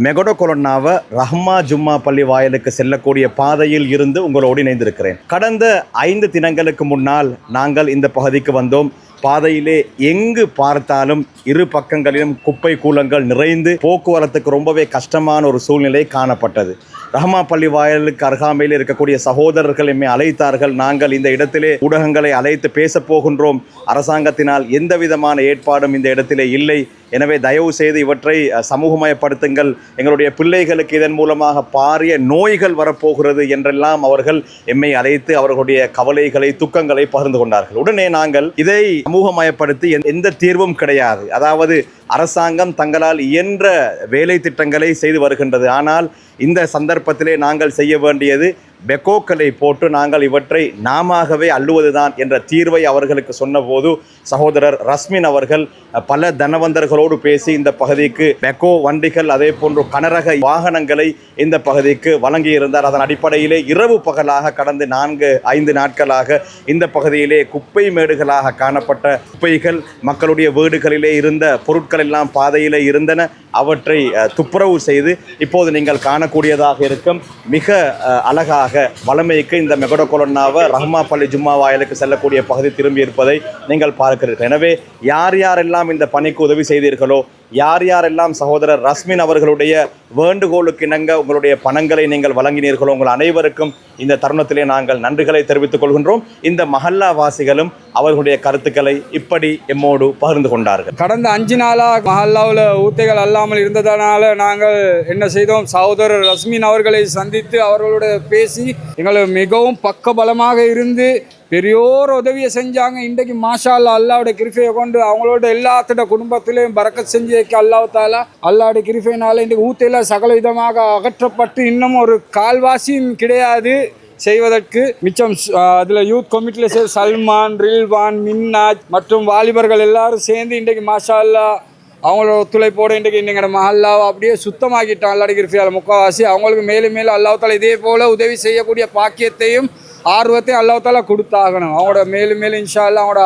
மெகடோ கொலொன்னாவ ரஹ்மா ஜும்மா பள்ளி வாயிலுக்கு செல்லக்கூடிய பாதையில் இருந்து உங்களோடு இணைந்திருக்கிறேன். கடந்த 5 தினங்களுக்கு முன்னால் நாங்கள் இந்த பகுதிக்கு வந்தோம். பாதையிலே எங்கு பார்த்தாலும் இரு பக்கங்களிலும் குப்பை கூலங்கள் நிறைந்து போக்குவரத்துக்கு ரொம்பவே கஷ்டமான ஒரு சூழ்நிலை காணப்பட்டது. ரஹ்மா பள்ளி வாயிலுக்கு அருகாமையில் இருக்கக்கூடிய சகோதரர்கள் எம்மை அழைத்தார்கள். நாங்கள் இந்த இடத்திலே ஊடகங்களை அழைத்து பேசப் போகின்றோம். அரசாங்கத்தினால் எந்த விதமான ஏற்பாடும் இந்த இடத்திலே இல்லை. எனவே தயவு செய்து இவற்றை சமூகமயப்படுத்துங்கள். எங்களுடைய பிள்ளைகளுக்கு இதன் மூலமாக பாரிய நோய்கள் வரப்போகிறது என்றெல்லாம் அவர்கள் எம்மை அழைத்து அவர்களுடைய கவலைகளை துக்கங்களை பகிர்ந்து கொண்டார்கள். உடனே நாங்கள் இதை சமூகமயப்படுத்தி எந்த தீர்வும் கிடையாது. அதாவது அரசாங்கம் தங்களால் இயன்ற வேலை திட்டங்களை செய்து வருகின்றது. ஆனால் இந்த சந்தர்ப்பத்திலே நாங்கள் செய்ய வேண்டியது பெக்கோக்களை போட்டு நாங்கள் இவற்றை நாமவே அள்ளுவதுதான் என்ற தீர்வை அவர்களுக்கு சொன்னபோது சகோதரர் ரஸ்மின் அவர்கள் பல தனவந்தர்களோடு பேசி இந்த பகுதிக்கு பெக்கோ வண்டிகள் அதே போன்று கனரக வாகனங்களை இந்த பகுதிக்கு வழங்கியிருந்தார். அதன் அடிப்படையிலே இரவு பகலாக கடந்த 4-5 நாட்களாக இந்த பகுதியிலே குப்பை மேடுகளாக காணப்பட்ட குப்பைகள் மக்களுடைய வீடுகளிலே இருந்த பொருட்கள் எல்லாம் பாதையிலே இருந்தன. அவற்றை துப்புரவு செய்து இப்போது நீங்கள் காணக்கூடியதாக இருக்கும் மிக அழகாக வளமைக்கு இந்த மெகடோ கொலொன்னாவ ரஹ்மா பள்ளி ஜும்மா வாயிலுக்கு செல்லக்கூடிய பகுதி திரும்பி இருப்பதை நீங்கள் பார்க்கிறீர்கள். எனவே யார் யாரெல்லாம் இந்த பணிக்கு உதவி செய்தீர்களோ, யார் யாரெல்லாம் சகோதரர் ரஸ்மின் அவர்களுடைய வேண்டுகோளுக்கு இணங்க உங்களுடைய பணங்களை நீங்கள் வழங்கினீர்களோ, உங்கள் அனைவருக்கும் இந்த தருணத்திலே நாங்கள் நன்றிகளை தெரிவித்துக் கொள்கின்றோம். இந்த மஹல்லா வாசிகளும் அவர்களுடைய கருத்துக்களை இப்படி எம்மோடு பகிர்ந்து கொண்டார்கள். கடந்த 5 நாளாக மஹல்லாவில் ஊத்தைகள் அல்லாமல் இருந்ததனால நாங்கள் என்ன செய்தோம், சகோதரர் ரஸ்மின் அவர்களை சந்தித்து அவர்களோட பேசி எங்களுக்கு மிகவும் பக்கபலமாக இருந்து பெரியோர் உதவியை செஞ்சாங்க. இன்றைக்கு மாஷா அல்லாவோட கிருஃபையை கொண்டு அவங்களோட எல்லாத்தோட குடும்பத்திலையும் பறக்கத் செஞ்சு வைக்க அல்லாஹ்தாலா அல்லாவோட கிருஃபையினால இன்றைக்கு ஊத்தையில் சகல விதமாக அகற்றப்பட்டு இன்னும் ஒரு கால்வாசியும் கிடையாது செய்வதற்கு மிச்சம். அதில் யூத் கமிட்டியில் சேர்ந்து சல்மான், ரில்வான், மின்னாஜ் மற்றும் வாலிபர்கள் எல்லாரும் சேர்ந்து இன்றைக்கு மாஷா அல்லா அவங்களோட ஒத்துழைப்போடு இன்றைக்கு எங்களோட மஹல்லாவை அப்படியே சுத்தமாக்கிட்டான் அல்லாஹ் கிருஃபையால் முக்கால்வாசி. அவங்களுக்கு மேலும் மேலும் அல்லாஹ்தாலா இதே போல் உதவி செய்யக்கூடிய பாக்கியத்தையும் ஆர்வத்தையும் அல்லாஹ்தாலா கொடுத்தாகணும். அவங்களோட மேலும் மேலும் இன்ஷா அல்லாஹ் அவங்களோட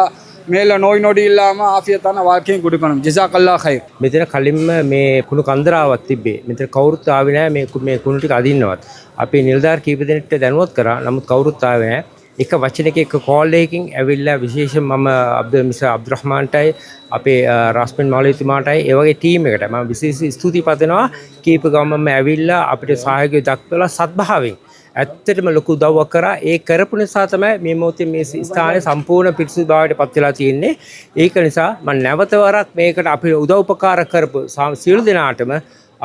மேலே நோய் நொடி இல்லாமல் ආෆියතාන වාක්‍යයෙන් கொடுக்கணும். ජසාකල්ලා ඛෛර්. මෙතන කලින්ම මේ කුණු කන්දරාවක් තිබ්බේ. මෙතන කවුරුත් ආවේ නැහැ මේ කුණු ටික අදින්නවත්. අපි නිලධාරි කීප දෙනෙක්ට දැනුවත් කරා. නමුත් කවුරුත් ආවේ නැහැ. එක වචනයක එක කෝල් එකකින් ඇවිල්ලා විශේෂයෙන් මම අබ්දුරහ්මාන්ටයි අපේ රස්මින් මෞලවිතුමාටයි ඒ වගේ ටීම් එකට මම විශේෂ ස්තුති පතනවා. කීප ගමම ඇවිල්ලා අපිට සහයෝගය දක්වලා සත්භාවයෙන් ඇත්තටම ලොකු උදව්වක් කරා. ඒ කරපු නිසා තමයි මේ මොහොතේ මේ ස්ථානයේ සම්පූර්ණ පිරිසිදු භාවයට පත් වෙලා තියෙන්නේ. ඒක නිසා මම නැවත වරක් මේකට අපි උදව් උපකාර කරපු සියලු දෙනාටම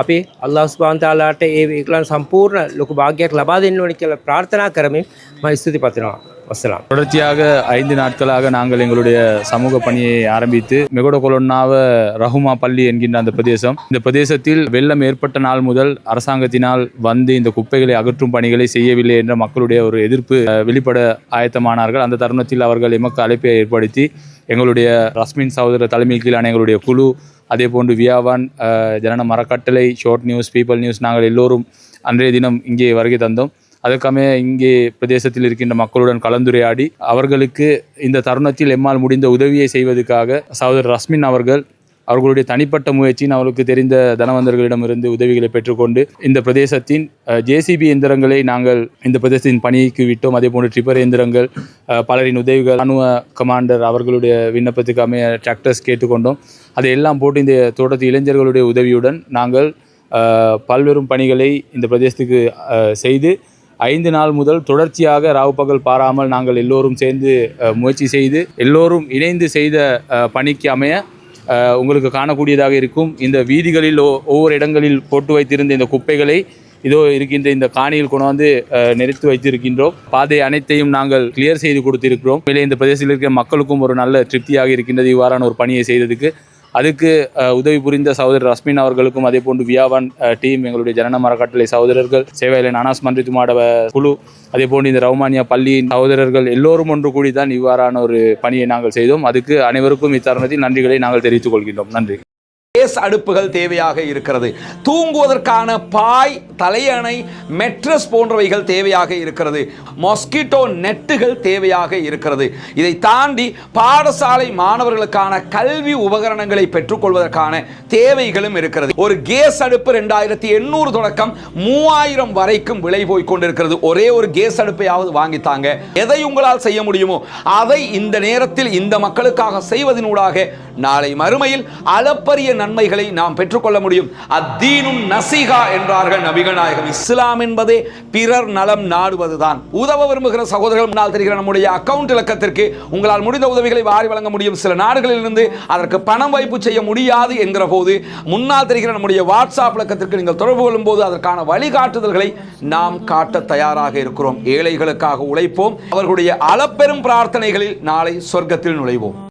අපි අල්ලාහ් සුබ්හානහු තාලාට ඒගොල්ලන් සම්පූර්ණ ලොකු භාග්‍යයක් ලබා දෙන්න ඕනේ කියලා ප්‍රාර්த்தනා කරමින් මම ස්තුති පතනවා. வசலாம். தொடர்ச்சியாக 5 நாட்களாக நாங்கள் எங்களுடைய சமூக பணியை ஆரம்பித்து மெகடோ கொலொன்னாவ ரஹ்மா பள்ளி என்கின்ற அந்த பிரதேசம், இந்த பிரதேசத்தில் வெள்ளம் ஏற்பட்ட நாள் முதல் அரசாங்கத்தினால் வந்து இந்த குப்பைகளை அகற்றும் பணிகளை செய்யவில்லை என்ற மக்களுடைய ஒரு எதிர்ப்பு வெளிப்பட ஆயத்தமானார்கள். அந்த தருணத்தில் அவர்கள் எமக்கு அழைப்பை ஏற்படுத்தி எங்களுடைய ரஸ்மின் சகோதரர் தலைமை கீழான எங்களுடைய குழு, அதே போன்று வியாவான், ஜனன மரக்கட்டளை, ஷார்ட் நியூஸ், பீப்பிள் நியூஸ், நாங்கள் எல்லோரும் அன்றைய தினம் இங்கே வருகை தந்தோம். அதற்காக இங்கே பிரதேசத்தில் இருக்கின்ற மக்களுடன் கலந்துரையாடி அவர்களுக்கு இந்த தருணத்தில் எம்மால் முடிந்த உதவியை செய்வதற்காக சகோதரர் ரஸ்மின் அவர்களுடைய தனிப்பட்ட முயற்சியின் அவர்களுக்கு தெரிந்த தனவந்தர்களிடமிருந்து உதவிகளை பெற்றுக்கொண்டு இந்த பிரதேசத்தின் ஜேசிபி எந்திரங்களை நாங்கள் இந்த பிரதேசத்தின் பணிக்கு விட்டோம். அதே போன்று ட்ரிப்பர் எந்திரங்கள், பலரின் உதவிகள், இராணுவ கமாண்டர் அவர்களுடைய விண்ணப்பத்துக்கு அமைய டிராக்டர்ஸ் கேட்டுக்கொண்டோம். அதையெல்லாம் போட்டு இந்த தோட்டத்து இளைஞர்களுடைய உதவியுடன் நாங்கள் பல்வேறு பணிகளை இந்த பிரதேசத்துக்கு செய்து 5 நாள் முதல் தொடர்ச்சியாக ராவு பகல் பாராமல் நாங்கள் எல்லோரும் சேர்ந்து முயற்சி செய்து எல்லோரும் இணைந்து செய்த பணிக்கு அமைய உங்களுக்கு காணக்கூடியதாக இருக்கும். இந்த வீதிகளில் ஒவ்வொரு இடங்களில் போட்டு வைத்திருந்த இந்த குப்பைகளை இதோ இருக்கின்ற இந்த காணியில் கொண்டாந்து நிறுத்தி வைத்திருக்கின்றோம். பாதை அனைத்தையும் நாங்கள் கிளியர் செய்து கொடுத்திருக்கிறோம். மேலே இந்த பிரதேசத்தில் இருக்கிற மக்களுக்கும் ஒரு நல்ல திருப்தியாக இருக்கின்றது இவ்வாறான ஒரு பணியை செய்ததுக்கு. அதுக்கு உதவி புரிந்த சகோதரர் ரஸ்மின் அவர்களுக்கும், அதே போன்று வியாவான் டீம், எங்களுடைய ஜனன மரக்கட்டளை சகோதரர்கள், சேவையிலன் அனாஸ் மன்றித்துமாட குழு, அதே போன்று இந்த ரவுமானியா பள்ளியின் சகோதரர்கள் எல்லோரும் ஒன்று கூடிதான் இவ்வாறான ஒரு பணியை நாங்கள் செய்தோம். அதுக்கு அனைவருக்கும் இத்தருணத்தில் நன்றிகளை நாங்கள் தெரிவித்துக் கொள்கின்றோம். நன்றி. கேஸ் அடுப்புகள் தேவையாக இருக்கிறது. தூங்குவதற்கான பாய், தலையணை, மெட்ரஸ் போன்றவைகள் தேவையாக இருக்கிறது. மொஸ்கிட்டோ நெட்டுகள் தேவையாக இருக்கிறது. இதை தாண்டி பாடசாலை மாணவர்களுக்கான கல்வி உபகரணங்களை பெற்றுக்கொள்வதற்கான தேவைகளும் இருக்கிறது. ஒரு கேஸ் அடுப்பு 2800 தொடக்கம் 3000 வரைக்கும் விலை போய் கொண்டிருக்கிறது. ஒரே ஒரு கேஸ் அடுப்பையாவது வாங்கித்தாங்க. எதை உங்களால் செய்ய முடியுமோ அதை இந்த நேரத்தில் இந்த மக்களுக்காக செய்வதனூடாக நாளை மறுமையில் அளப்பரிய நன்மைகளை நாம் பெற்றுக்கொள்ள முடியும். அத்தீனுன் நசீஹா என்றார்கள் நபிகள் நாயகம். இஸ்லாம் என்பதே பிறர் நலம் நாடுவதுதான். உதவ விரும்புகிற சகோதரர்கள் முன்னால் தெரிகிற நம்முடைய அக்கவுண்ட் இலக்கத்திற்கு உங்களால் முடிந்த உதவிகளை வாரி வழங்க முடியும். சில நாடுகளில் இருந்து அதற்கு பணம் வைப்பு செய்ய முடியாது என்கிற போது முன்னால் தெரிகிற நம்முடைய வாட்ஸ்அப் இலக்கத்திற்கு நீங்கள் தொடர்பு கொள்ளும் போது அதற்கான வழிகாட்டுதல்களை நாம் காட்ட தயாராக இருக்கிறோம். ஏழைகளுக்காக உழைப்போம். அவர்களுடைய அளப்பெரும் பிரார்த்தனைகளில் நாளை சொர்க்கத்தில் நுழைவோம்.